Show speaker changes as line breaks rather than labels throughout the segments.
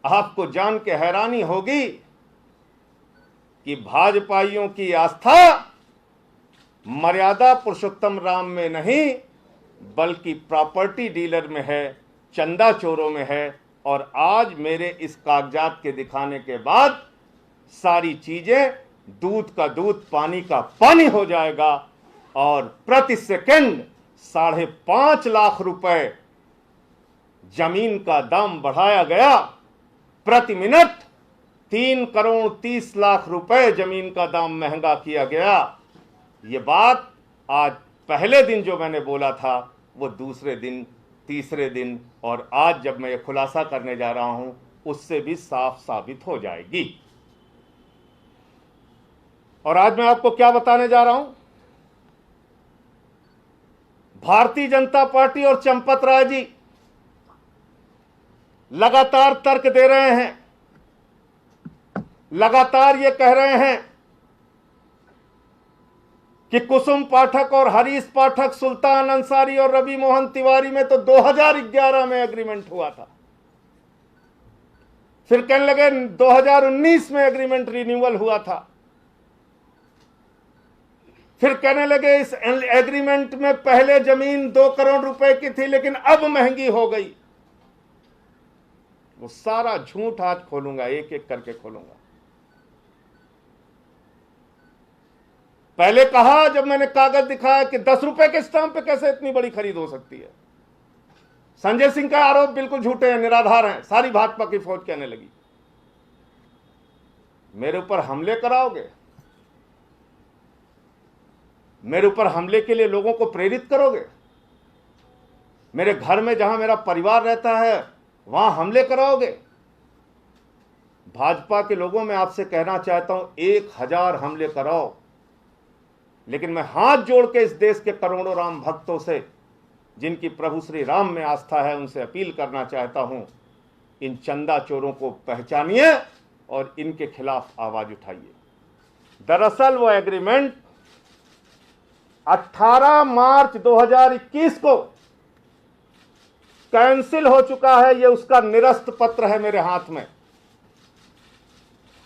आपको जान के हैरानी होगी कि भाजपाइयों की आस्था मर्यादा पुरुषोत्तम राम में नहीं बल्कि प्रॉपर्टी डीलर में है, चंदा चोरों में है। और आज मेरे इस कागजात के दिखाने के बाद सारी चीजें दूध का दूध पानी का पानी हो जाएगा और प्रति सेकंड 5.5 लाख रुपए जमीन का दाम बढ़ाया गया, प्रति मिनट 3 करोड़ 30 लाख रुपए जमीन का दाम महंगा किया गया। ये बात आज पहले दिन जो मैंने बोला था वो दूसरे दिन, तीसरे दिन और आज जब मैं ये खुलासा करने जा रहा हूं उससे भी साफ साबित हो जाएगी। और आज मैं आपको क्या बताने जा रहा हूं, भारतीय जनता पार्टी और चंपत राय जी लगातार तर्क दे रहे हैं, लगातार ये कह रहे हैं कि कुसुम पाठक और हरीश पाठक, सुल्तान अंसारी और रवि मोहन तिवारी में तो 2011 में एग्रीमेंट हुआ था। फिर कहने लगे 2019 में एग्रीमेंट रिन्यूअल हुआ था। फिर कहने लगे इस एग्रीमेंट में पहले जमीन 2 करोड़ रुपए की थी लेकिन अब महंगी हो गई। वो सारा झूठ आज खोलूंगा, एक एक करके खोलूंगा। पहले कहा जब मैंने कागज दिखाया कि 10 रुपए के स्टाम्प पे कैसे इतनी बड़ी खरीद हो सकती है। संजय सिंह का आरोप बिल्कुल झूठे हैं, निराधार हैं, सारी भाजपा की फौज कहने लगी। मेरे ऊपर हमले कराओगे, मेरे ऊपर हमले के लिए लोगों को प्रेरित करोगे, मेरे घर में जहां मेरा परिवार रहता है वहां हमले कराओगे। भाजपा के लोगों में आपसे कहना चाहता हूं 1000 हमले कराओ, लेकिन मैं हाथ जोड़ के इस देश के करोड़ों राम भक्तों से जिनकी प्रभु श्री राम में आस्था है उनसे अपील करना चाहता हूं, इन चंदा चोरों को पहचानिए और इनके खिलाफ आवाज उठाइए। दरअसल वो एग्रीमेंट 18 मार्च 2021 को कैंसिल हो चुका है। ये उसका निरस्त पत्र है मेरे हाथ में।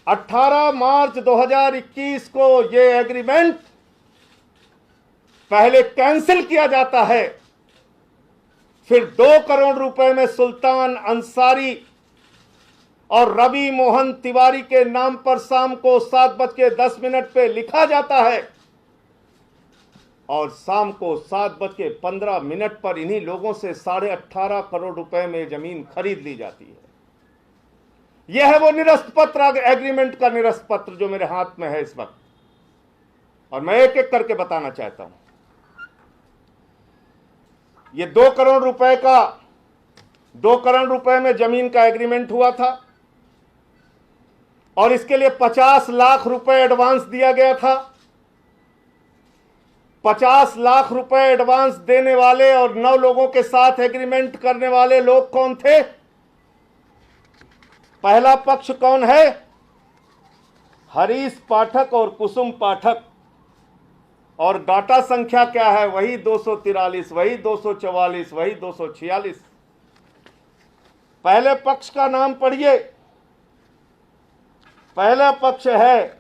18 मार्च 2021 को ये एग्रीमेंट पहले कैंसिल किया जाता है, फिर 2 करोड़ रुपए में सुल्तान अंसारी और रवि मोहन तिवारी के नाम पर शाम को 7:10 पे लिखा जाता है और शाम को 7:15 पर इन्हीं लोगों से 18.5 करोड़ रुपए में जमीन खरीद ली जाती है। यह है वो निरस्त पत्र, एग्रीमेंट का निरस्त पत्र जो मेरे हाथ में है इस वक्त। और मैं एक एक करके बताना चाहता हूं। ये 2 करोड़ रुपए का 2 करोड़ रुपए में जमीन का एग्रीमेंट हुआ था और इसके लिए 50 लाख रुपए एडवांस दिया गया था। 50 लाख रुपए एडवांस देने वाले और 9 लोगों के साथ एग्रीमेंट करने वाले लोग कौन थे? पहला पक्ष कौन है? हरीश पाठक और कुसुम पाठक। और डाटा संख्या क्या है? वही 243, वही 244, वही 246। पहले पक्ष का नाम पढ़िए। पहला पक्ष है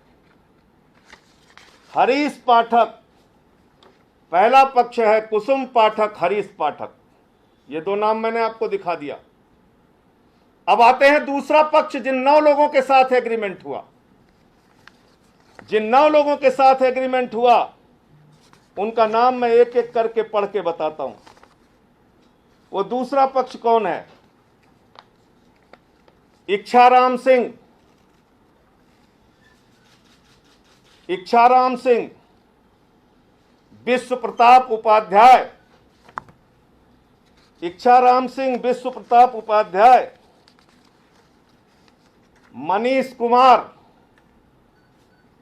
हरीश पाठक, पहला पक्ष है कुसुम पाठक, हरीश पाठक। ये 2 नाम मैंने आपको दिखा दिया। अब आते हैं दूसरा पक्ष, जिन 9 लोगों के साथ एग्रीमेंट हुआ। जिन 9 लोगों के साथ एग्रीमेंट हुआ उनका नाम मैं एक एक करके पढ़ के बताता हूं। वो दूसरा पक्ष कौन है? इच्छाराम सिंह, इच्छाराम सिंह, विश्व प्रताप उपाध्याय, इच्छाराम सिंह, विश्व प्रताप उपाध्याय, मनीष कुमार,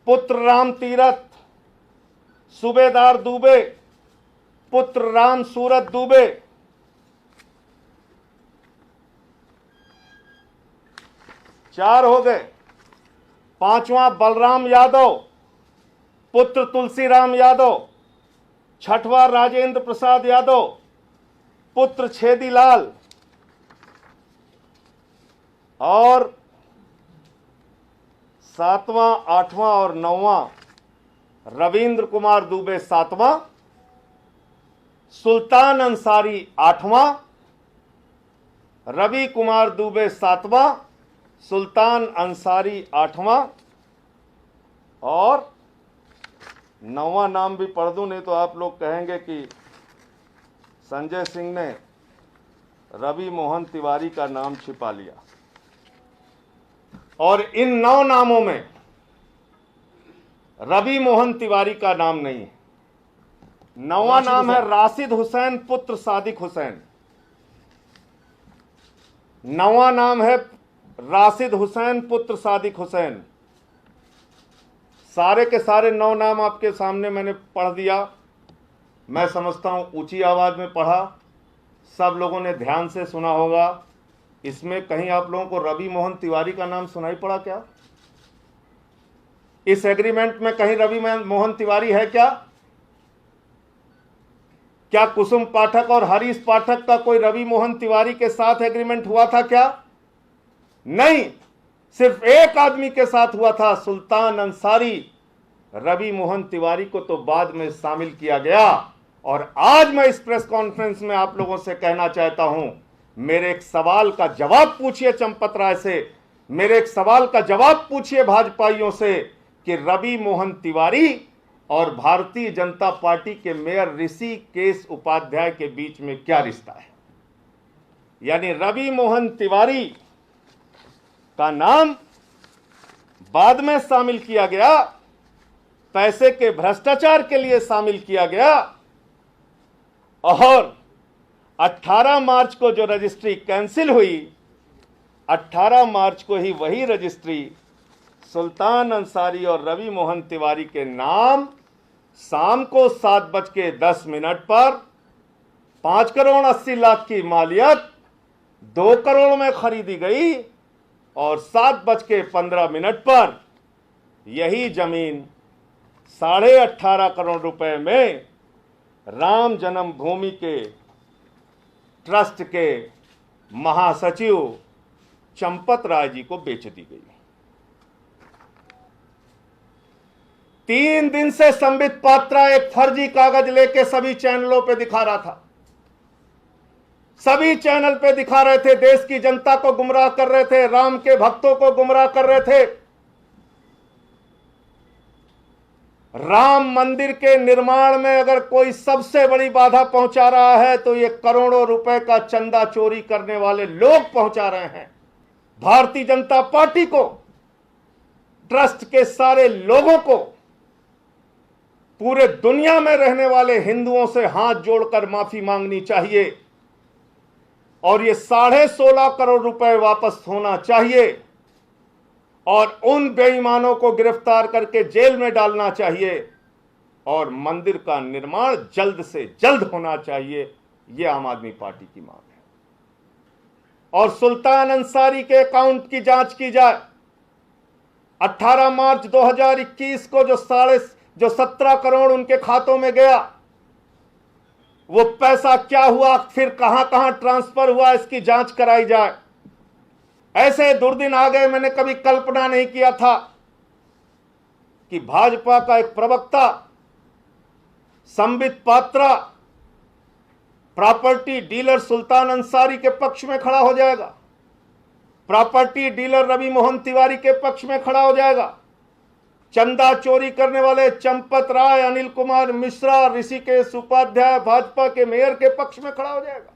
पुत्र राम तीरथ, सूबेदार दुबे, पुत्र राम सूरत दुबे, चार हो गए। 5वां बलराम यादव, पुत्र तुलसीराम यादव। 6वां राजेंद्र प्रसाद यादव, पुत्र छेदीलाल। और 7वां, 8वां और 9वां रविंद्र कुमार दुबे 7वां, सुल्तान अंसारी 8वां, रवि कुमार दुबे 7वां, सुल्तान अंसारी 8वां और 9वां नाम भी पढ़ दूं, नहीं तो आप लोग कहेंगे कि संजय सिंह ने रवि मोहन तिवारी का नाम छिपा लिया। और इन 9 नामों में रवि मोहन तिवारी का नाम नहीं है। 9वां नाम है राशिद हुसैन पुत्र सादिक हुसैन। 9वां नाम है राशिद हुसैन पुत्र सादिक हुसैन। सारे के सारे 9 नाम आपके सामने मैंने पढ़ दिया। मैं समझता हूं ऊंची आवाज में पढ़ा, सब लोगों ने ध्यान से सुना होगा। इसमें कहीं आप लोगों को रवि मोहन तिवारी का नाम सुनाई पड़ा क्या? इस एग्रीमेंट में कहीं रवि मोहन तिवारी है क्या? क्या कुसुम पाठक और हरीश पाठक का कोई रवि मोहन तिवारी के साथ एग्रीमेंट हुआ था क्या? नहीं, सिर्फ एक आदमी के साथ हुआ था, सुल्तान अंसारी। रवि मोहन तिवारी को तो बाद में शामिल किया गया। और आज मैं इस प्रेस कॉन्फ्रेंस में आप लोगों से कहना चाहता हूं, मेरे एक सवाल का जवाब पूछिए चंपत राय से, मेरे एक सवाल का जवाब पूछिए भाजपाइयों से कि रवि मोहन तिवारी और भारतीय जनता पार्टी के मेयर ऋषिकेश उपाध्याय के बीच में क्या रिश्ता है? यानी रवि मोहन तिवारी का नाम बाद में शामिल किया गया, पैसे के भ्रष्टाचार के लिए शामिल किया गया। और 18 मार्च को जो रजिस्ट्री कैंसिल हुई, 18 मार्च को ही वही रजिस्ट्री सुल्तान अंसारी और रवि मोहन तिवारी के नाम शाम को 7:10 पर 5 करोड़ 80 लाख की मालियत 2 करोड़ में खरीदी गई और 7:15 पर यही जमीन 18.5 करोड़ रुपए में राम जन्मभूमि के ट्रस्ट के महासचिव चंपत राय जी को बेच दी गई। 3 दिन से संबित पात्रा एक फर्जी कागज लेके सभी चैनलों पे दिखा रहा था, सभी चैनल पे दिखा रहे थे, देश की जनता को गुमराह कर रहे थे, राम के भक्तों को गुमराह कर रहे थे। राम मंदिर के निर्माण में अगर कोई सबसे बड़ी बाधा पहुंचा रहा है तो ये करोड़ों रुपए का चंदा चोरी करने वाले लोग पहुंचा रहे हैं। भारतीय जनता पार्टी को, ट्रस्ट के सारे लोगों को, पूरे दुनिया में रहने वाले हिंदुओं से हाथ जोड़कर माफी मांगनी चाहिए और ये 16.5 करोड़ रुपए वापस होना चाहिए और उन बेईमानों को गिरफ्तार करके जेल में डालना चाहिए और मंदिर का निर्माण जल्द से जल्द होना चाहिए। यह आम आदमी पार्टी की मांग है। और सुल्तान अंसारी के अकाउंट की जांच की जाए। 18 मार्च 2021 को जो 17 करोड़ उनके खातों में गया, वो पैसा क्या हुआ, फिर कहां कहां ट्रांसफर हुआ, इसकी जांच कराई जाए। ऐसे दुर्दिन आ गए, मैंने कभी कल्पना नहीं किया था कि भाजपा का एक प्रवक्ता संबित पात्रा प्रॉपर्टी डीलर सुल्तान अंसारी के पक्ष में खड़ा हो जाएगा, प्रॉपर्टी डीलर रवि मोहन तिवारी के पक्ष में खड़ा हो जाएगा, चंदा चोरी करने वाले चंपत राय, अनिल कुमार मिश्रा, ऋषिकेश उपाध्याय भाजपा के मेयर के पक्ष में खड़ा हो जाएगा।